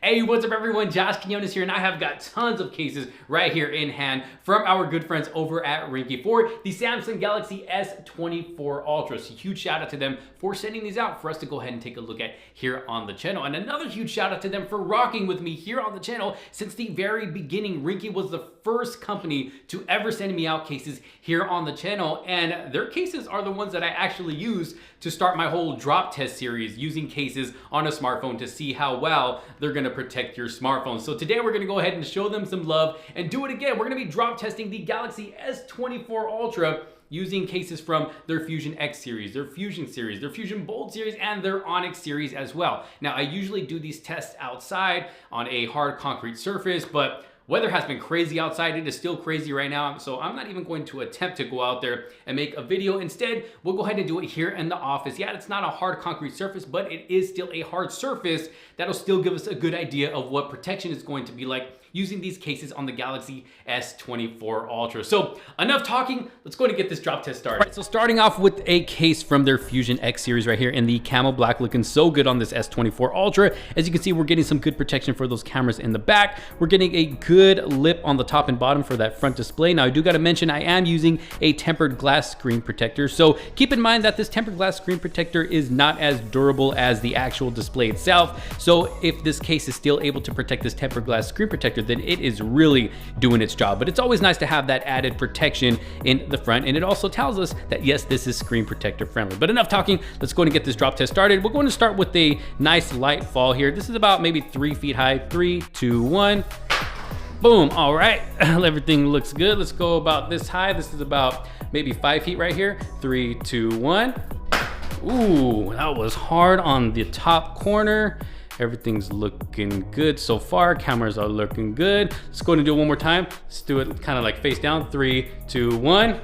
Hey, what's up everyone? Josh Quinones here, and I have got tons of cases right here in hand from our good friends over at Ringke for the Samsung Galaxy S24 Ultra. So huge shout out to them for sending these out for us to go ahead and take a look at here on the channel. And another huge shout out to them for rocking with me here on the channel since the very beginning. Ringke was the first company to ever send me out cases here on the channel, and their cases are the ones that I actually use to start my whole drop test series, using cases on a smartphone to see how well they're gonna protect your smartphone. So today we're gonna go ahead and show them some love and do it again. We're gonna be drop testing the Galaxy S24 Ultra using cases from their Fusion X series, their Fusion series, their Fusion Bold series, and their Onyx series as well. Now, I usually do these tests outside on a hard concrete surface, but weather has been crazy outside. It is still crazy right now, so I'm not even going to attempt to go out there and make a video. Instead, we'll go ahead and do it here in the office. Yeah, it's not a hard concrete surface, but it is still a hard surface that'll still give us a good idea of what protection is going to be like using these cases on the Galaxy S24 Ultra. So enough talking, let's go and get this drop test started. All right, so starting off with a case from their Fusion X series right here in the camel black, looking so good on this S24 Ultra. As you can see, we're getting some good protection for those cameras in the back. We're getting a good lip on the top and bottom for that front display. Now, I do gotta mention, I am using a tempered glass screen protector. So keep in mind that this tempered glass screen protector is not as durable as the actual display itself. So if this case is still able to protect this tempered glass screen protector, then it is really doing its job. But it's always nice to have that added protection in the front, and it also tells us that yes, this is screen protector friendly. But enough talking, let's go and get this drop test started. We're going to start with a nice light fall here. This is about maybe 3 feet high. 3, 2, 1. Boom. All right, everything looks good. Let's go about this high. This is about maybe 5 feet right here. 3, 2, 1. Ooh, that was hard on the top corner. Everything's looking good so far. Cameras are looking good. Let's go and do it one more time. Let's do it kind of like face down. 3, 2, 1.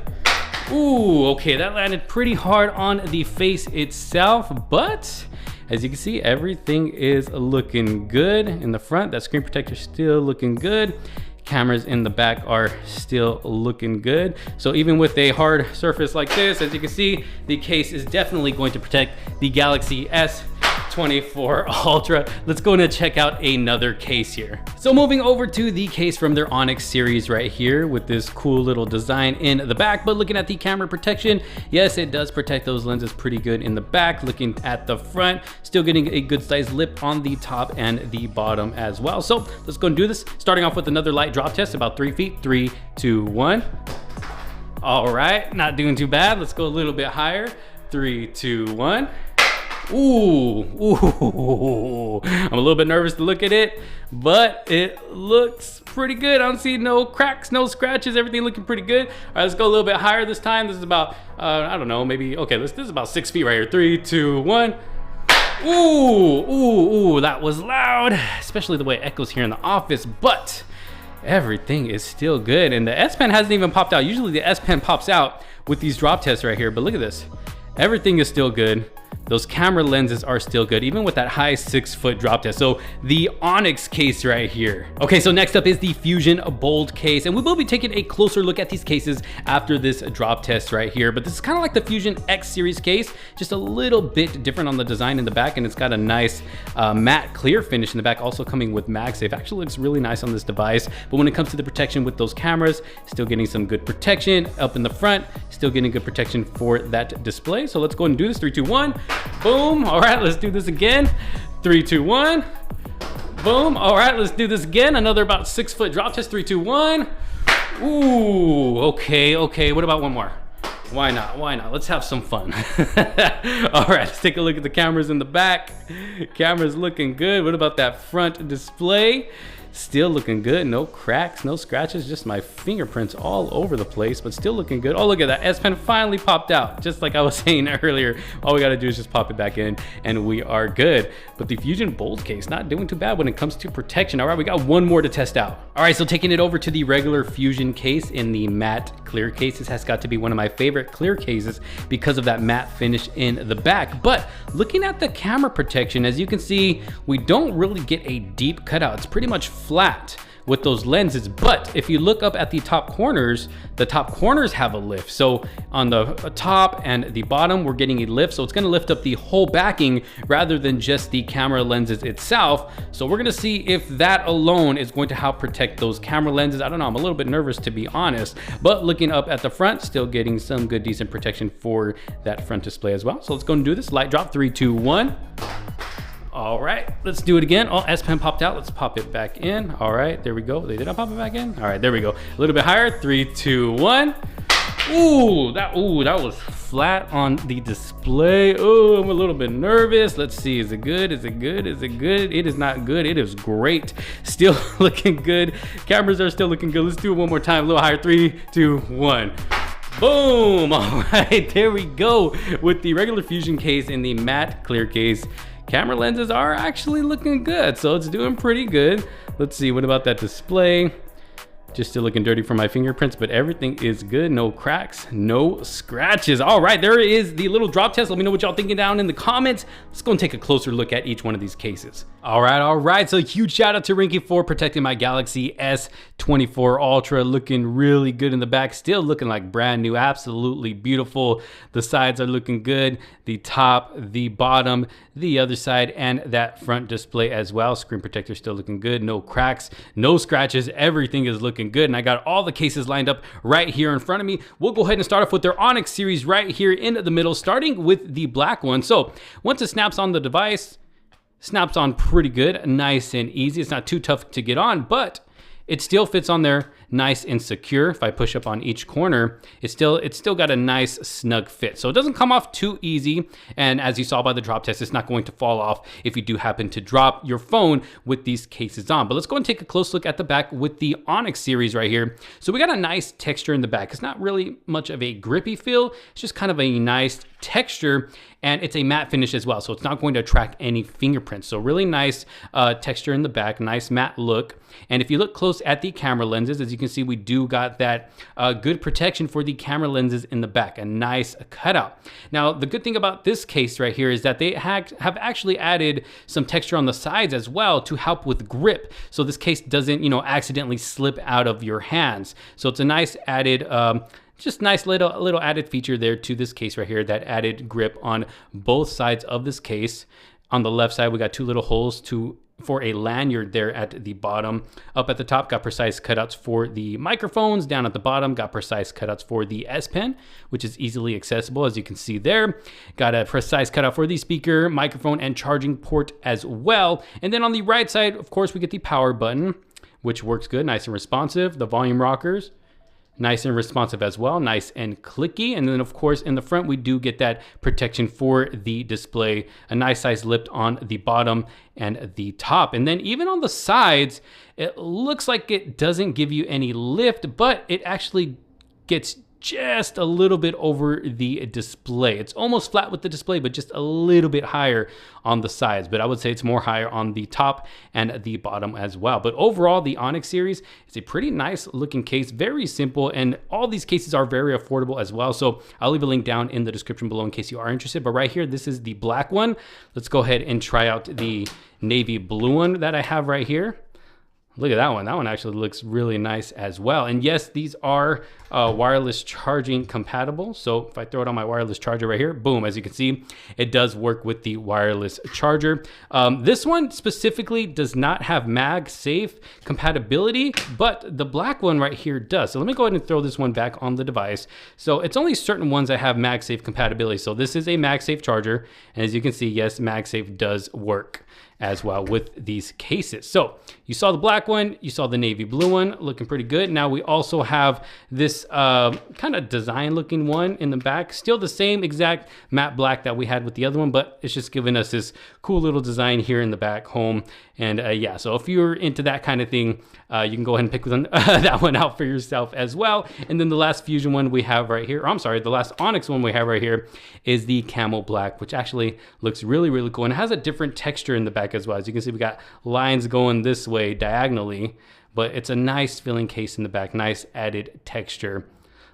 Ooh, okay, that landed pretty hard on the face itself, but as you can see, everything is looking good in the front. That screen protector is still looking good. Cameras in the back are still looking good. So even with a hard surface like this, as you can see, the case is definitely going to protect the Galaxy S24 Ultra. Let's go and check out another case here. So moving over to the case from their Onyx series right here with this cool little design in the back, but looking at the camera protection, yes, it does protect those lenses pretty good in the back. Looking at the front, still getting a good sized lip on the top and the bottom as well. So let's go and do this. Starting off with another light drop test, about 3 feet. 3, 2, 1. All right, not doing too bad. Let's go a little bit higher. 3, 2, 1. Ooh, I'm a little bit nervous to look at it, but it looks pretty good. I don't see no cracks, no scratches, everything looking pretty good. All right, let's go a little bit higher this time. This is about, I don't know, maybe, okay, this is about 6 feet right here. 3, 2, 1. Ooh, that was loud, especially the way it echoes here in the office, but everything is still good. And the S Pen hasn't even popped out. Usually the S Pen pops out with these drop tests right here, but look at this. Everything is still good. Those camera lenses are still good, even with that high 6-foot drop test. So the Onyx case right here. Okay, so next up is the Fusion Bold case, and we will be taking a closer look at these cases after this drop test right here. But this is kind of like the Fusion X series case, just a little bit different on the design in the back, and it's got a nice matte clear finish in the back, also coming with MagSafe. Actually looks really nice on this device. But when it comes to the protection with those cameras, still getting some good protection up in the front, still getting good protection for that display. So let's go and do this. 3, 2, 1. Boom. All right, let's do this again. 3, 2, 1. Boom. All right, let's do this again. Another about 6-foot drop test. 3, 2, 1. Ooh, okay. What about one more? Why not? Let's have some fun. All right, let's take a look at the cameras in the back. Camera's looking good. What about that front display? Still looking good. No cracks, no scratches, just my fingerprints all over the place, but still looking good. Oh, look at that. S Pen finally popped out, just like I was saying earlier. All we got to do is just pop it back in and we are good. But the Fusion Bold case, not doing too bad when it comes to protection. All right, we got one more to test out. All right, so taking it over to the regular Fusion case in the matte clear case. This has got to be one of my favorite clear cases because of that matte finish in the back. But looking at the camera protection, as you can see, we don't really get a deep cutout. It's pretty much flat with those lenses. But if you look up at the top corners have a lift. So on the top and the bottom, we're getting a lift. So it's gonna lift up the whole backing rather than just the camera lenses itself. So we're gonna see if that alone is going to help protect those camera lenses. I don't know, I'm a little bit nervous to be honest, but looking up at the front, still getting some good, decent protection for that front display as well. So let's go and do this. Light drop, 3, 2, 1. All right, let's do it again. Oh, S Pen popped out. Let's pop it back in. All right, there we go. Did I pop it back in? All right, there we go. A little bit higher. 3, 2, 1. Ooh, that was flat on the display. Oh, I'm a little bit nervous. Let's see. Is it good? Is it good? Is it good? It is not good. It is great. Still looking good. Cameras are still looking good. Let's do it one more time. A little higher. 3, 2, 1. Boom. All right, there we go. With the regular Fusion case and the matte clear case, camera lenses are actually looking good. So it's doing pretty good. Let's see, what about that display? Just still looking dirty from my fingerprints, but everything is good. No cracks, no scratches. All right, there is the little drop test. Let me know what y'all thinking down in the comments. Let's go and take a closer look at each one of these cases. All right. So huge shout out to Ringke for protecting my Galaxy S24 Ultra. Looking really good in the back. Still looking like brand new. Absolutely beautiful. The sides are looking good. The top, the bottom, the other side, and that front display as well. Screen protector still looking good. No cracks, no scratches. Everything is looking good. And I got all the cases lined up right here in front of me. We'll go ahead and start off with their Onyx series right here in the middle, starting with the black one. So once it snaps on the device, snaps on pretty good, nice and easy. It's not too tough to get on, but it still fits on there nice and secure. If I push up on each corner, it's still got a nice snug fit. So it doesn't come off too easy. And as you saw by the drop test, it's not going to fall off if you do happen to drop your phone with these cases on. But let's go and take a close look at the back with the Onyx series right here. So we got a nice texture in the back. It's not really much of a grippy feel. It's just kind of a nice texture, and it's a matte finish as well. So it's not going to attract any fingerprints. So really nice texture in the back, nice matte look. And if you look close at the camera lenses, as you can see, we do got that good protection for the camera lenses in the back, a nice cutout. Now, the good thing about this case right here is that they have actually added some texture on the sides as well to help with grip. So this case doesn't, accidentally slip out of your hands. So it's a nice added, just nice little added feature there to this case right here, that added grip on both sides of this case. On the left side, we got 2 little holes for a lanyard there at the bottom. Up at the top, got precise cutouts for the microphones. Down at the bottom, got precise cutouts for the S Pen, which is easily accessible, as you can see there. Got a precise cutout for the speaker, microphone, and charging port as well. And then on the right side, of course, we get the power button, which works good, nice and responsive. The volume rockers, nice and responsive as well, nice and clicky. And then of course in the front, we do get that protection for the display, a nice size lift on the bottom and the top. And then even on the sides, it looks like it doesn't give you any lift, but it actually gets just a little bit over the display. It's almost flat with the display, but just a little bit higher on the sides. But I would say it's more higher on the top and the bottom as well. But overall, the Onyx series is a pretty nice looking case, very simple, and all these cases are very affordable as well. So I'll leave a link down in the description below in case you are interested. But right here, this is the black one. Let's go ahead and try out the navy blue one that I have right here. Look at that one. That one actually looks really nice as well. And yes, these are wireless charging compatible. So if I throw it on my wireless charger right here, boom, as you can see, it does work with the wireless charger. This one specifically does not have MagSafe compatibility, but the black one right here does. So let me go ahead and throw this one back on the device. So it's only certain ones that have MagSafe compatibility. So this is a MagSafe charger. And as you can see, yes, MagSafe does work as well with these cases. So you saw the black one, you saw the navy blue one, looking pretty good. Now we also have this kind of design looking one in the back, still the same exact matte black that we had with the other one, but it's just giving us this cool little design here in the back home. And yeah, so if you're into that kind of thing, you can go ahead and pick that one out for yourself as well. And then the last Fusion one we have right here, or I'm sorry, the last Onyx one we have right here is the camel black, which actually looks really, really cool. And it has a different texture in the back as well. As you can see, we got lines going this way diagonally, but it's a nice filling case in the back, nice added texture.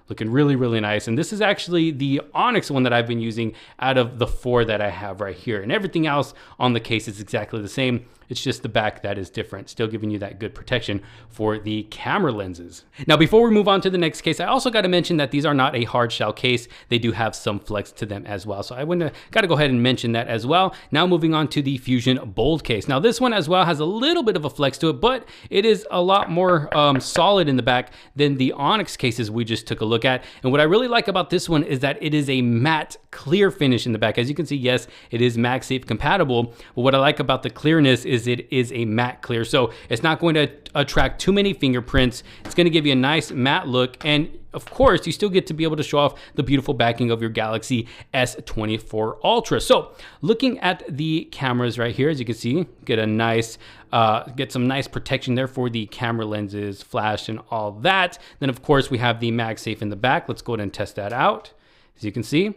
Looking really, really nice. And this is actually the Onyx one that I've been using out of the 4 that I have right here. And everything else on the case is exactly the same. It's just the back that is different, still giving you that good protection for the camera lenses. Now, before we move on to the next case, I also got to mention that these are not a hard shell case. They do have some flex to them as well. So I got to go ahead and mention that as well. Now moving on to the Fusion Bold case. Now this one as well has a little bit of a flex to it, but it is a lot more solid in the back than the Onyx cases we just took a look at. And what I really like about this one is that it is a matte clear finish in the back. As you can see, yes, it is MagSafe compatible, but what I like about the clearness is it is a matte clear. So it's not going to attract too many fingerprints. It's going to give you a nice matte look, and of course, you still get to be able to show off the beautiful backing of your Galaxy S24 Ultra. So looking at the cameras right here, as you can see, get some nice protection there for the camera lenses, flash, and all that. Then of course we have the MagSafe in the back. Let's go ahead and test that out. As you can see,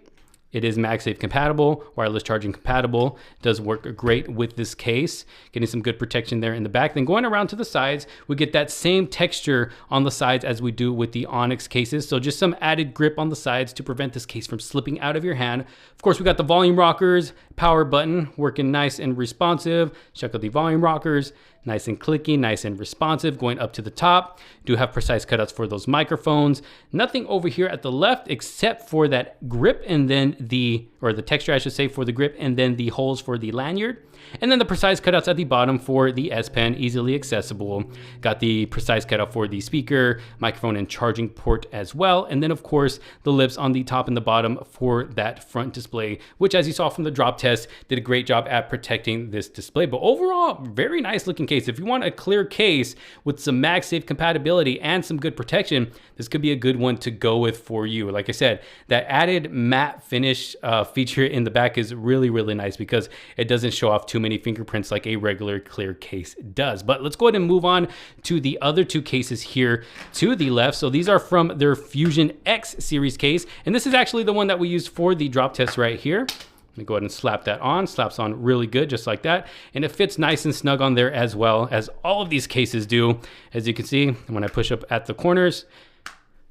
it is MagSafe compatible, wireless charging compatible. It does work great with this case, getting some good protection there in the back. Then going around to the sides, we get that same texture on the sides as we do with the Onyx cases. So just some added grip on the sides to prevent this case from slipping out of your hand. Of course, we got the volume rockers, power button working nice and responsive. Check out the volume rockers. Nice and clicky, nice and responsive, going up to the top. Do have precise cutouts for those microphones. Nothing over here at the left except for that grip and then the texture, I should say, for the grip, and then the holes for the lanyard. And then the precise cutouts at the bottom for the S Pen, easily accessible. Got the precise cutout for the speaker, microphone, and charging port as well. And then of course, the lips on the top and the bottom for that front display, which as you saw from the drop test, did a great job at protecting this display. But overall, very nice looking case. If you want a clear case with some MagSafe compatibility and some good protection, this could be a good one to go with for you. Like I said, that added matte finish feature in the back is really, really nice because it doesn't show off too many fingerprints like a regular clear case does. But let's go ahead and move on to the other two cases here to the left. So these are from their Fusion X series case, and this is actually the one that we used for the drop test right here. Let me go ahead and slap that on. Slaps on really good, just like that. And it fits nice and snug on there as well, as all of these cases do. As you can see, when I push up at the corners,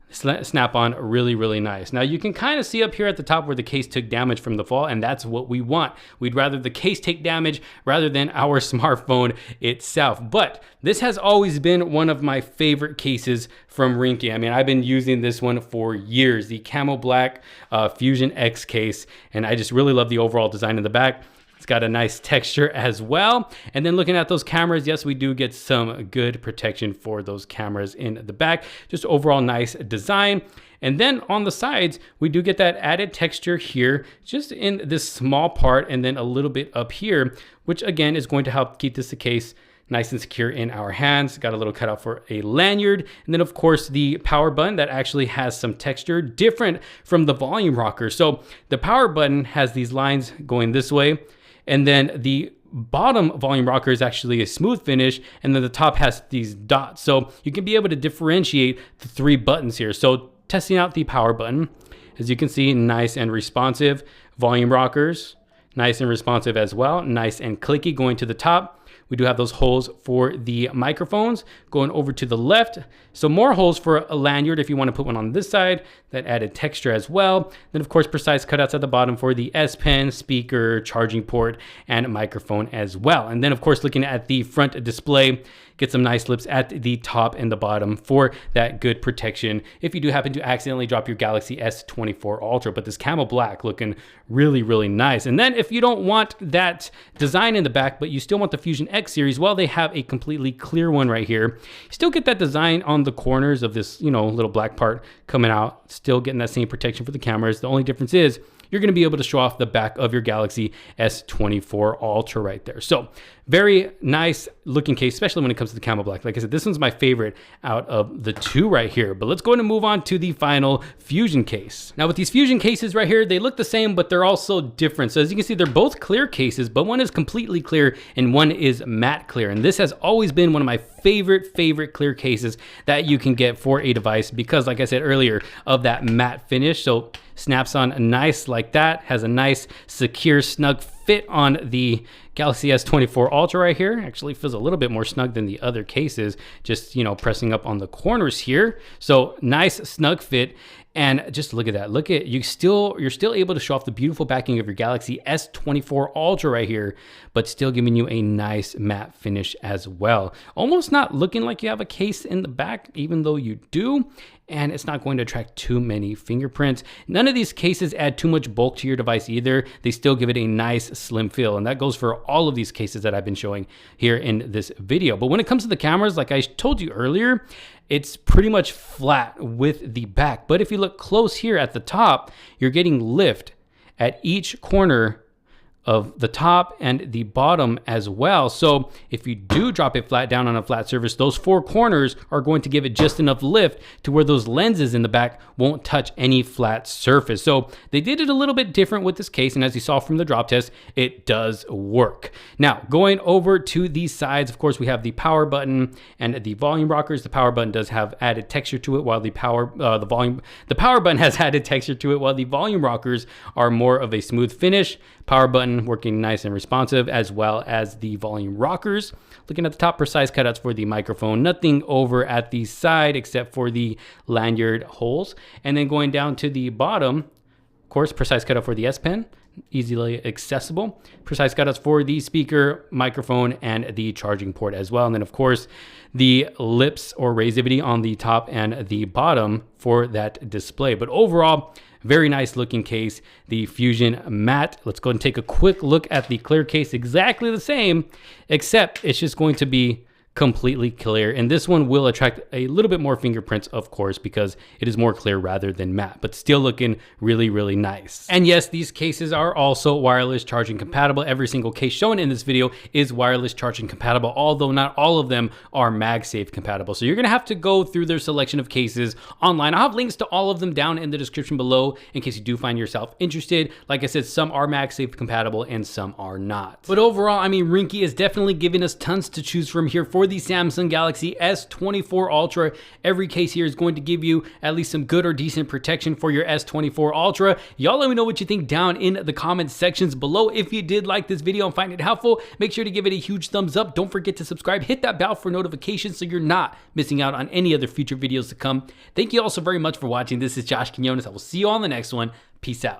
snap on really, really nice. Now you can kind of see up here at the top where the case took damage from the fall, and that's what we want. We'd rather the case take damage rather than our smartphone itself. But this has always been one of my favorite cases from Ringke. I mean, I've been using this one for years, the Camo Black Fusion X case, and I just really love the overall design in the back. It's got a nice texture as well. And then looking at those cameras, yes, we do get some good protection for those cameras in the back. Just overall nice design. And then on the sides, we do get that added texture here, just in this small part, and then a little bit up here, which again is going to help keep this case nice and secure in our hands. Got a little cutout for a lanyard. And then of course the power button that actually has some texture different from the volume rocker. So the power button has these lines going this way, and then the bottom volume rocker is actually a smooth finish, and then the top has these dots. So you can be able to differentiate the three buttons here. So testing out the power button, as you can see, nice and responsive. Volume rockers, nice and responsive as well. Nice and clicky going to the top. We do have those holes for the microphones going over to the left. So more holes for a lanyard if you want to put one on this side. That added texture as well. Then of course, precise cutouts at the bottom for the S Pen, speaker, charging port, and microphone as well. And then of course, looking at the front display, get some nice lips at the top and the bottom for that good protection if you do happen to accidentally drop your Galaxy S24 Ultra. But this Camo Black looking really, really nice. And then if you don't want that design in the back, but you still want the Fusion X series, well, they have a completely clear one right here. You still get that design on the corners of this, little black part coming out, still getting that same protection for the cameras. The only difference is you're going to be able to show off the back of your Galaxy S24 Ultra right there. So very nice looking case, especially when it comes to the Camo Black. Like I said, this one's my favorite out of the two right here. But let's go ahead and move on to the final Fusion case. Now with these Fusion cases right here, they look the same, but they're also different. So as you can see, they're both clear cases, but one is completely clear and one is matte clear. And this has always been one of my favorite clear cases that you can get for a device because, like I said earlier, of that matte finish. So snaps on nice like that, has a nice secure snug fit on the Galaxy S24 Ultra right here. Actually feels a little bit more snug than the other cases, just, you know, pressing up on the corners here. So nice snug fit. And just look at that. Look at, you're still able to show off the beautiful backing of your Galaxy S24 Ultra right here, but still giving you a nice matte finish as well. Almost not looking like you have a case in the back, even though you do. And it's not going to attract too many fingerprints. None of these cases add too much bulk to your device either. They still give it a nice slim feel. And that goes for all of these cases that I've been showing here in this video. But when it comes to the cameras, like I told you earlier, it's pretty much flat with the back. But if you look close here at the top, you're getting lift at each corner of the top and the bottom as well. So if you do drop it flat down on a flat surface, those four corners are going to give it just enough lift to where those lenses in the back won't touch any flat surface. So they did it a little bit different with this case, and as you saw from the drop test, it does work. Now, going over to these sides, of course, we have the power button and the volume rockers. The power button does have added texture to it, while the power button has added texture to it, while the volume rockers are more of a smooth finish. Power button working nice and responsive, as well as the volume rockers. Looking at the top, precise cutouts for the microphone. Nothing over at the side except for the lanyard holes. And then going down to the bottom, of course, precise cutout for the S Pen, easily accessible. Precise cutouts for the speaker, microphone, and the charging port as well. And then, of course, the lips or razivity on the top and the bottom for that display. But overall, very nice looking case, the Fusion Matte. Let's go and take a quick look at the clear case. Exactly the same, except it's just going to be completely clear. And this one will attract a little bit more fingerprints, of course, because it is more clear rather than matte, but still looking really, really nice. And yes, these cases are also wireless charging compatible. Every single case shown in this video is wireless charging compatible, although not all of them are MagSafe compatible. So you're gonna have to go through their selection of cases online. I'll have links to all of them down in the description below in case you do find yourself interested. Like I said, some are MagSafe compatible and some are not. But overall, I mean, Ringke is definitely giving us tons to choose from here for the Samsung Galaxy S24 Ultra. Every case here is going to give you at least some good or decent protection for your S24 Ultra. Y'all let me know what you think down in the comment sections below. If you did like this video and find it helpful, make sure to give it a huge thumbs up. Don't forget to subscribe. Hit that bell for notifications so you're not missing out on any other future videos to come. Thank you all so very much for watching. This is Josh Quinones. I will see you on the next one. Peace out.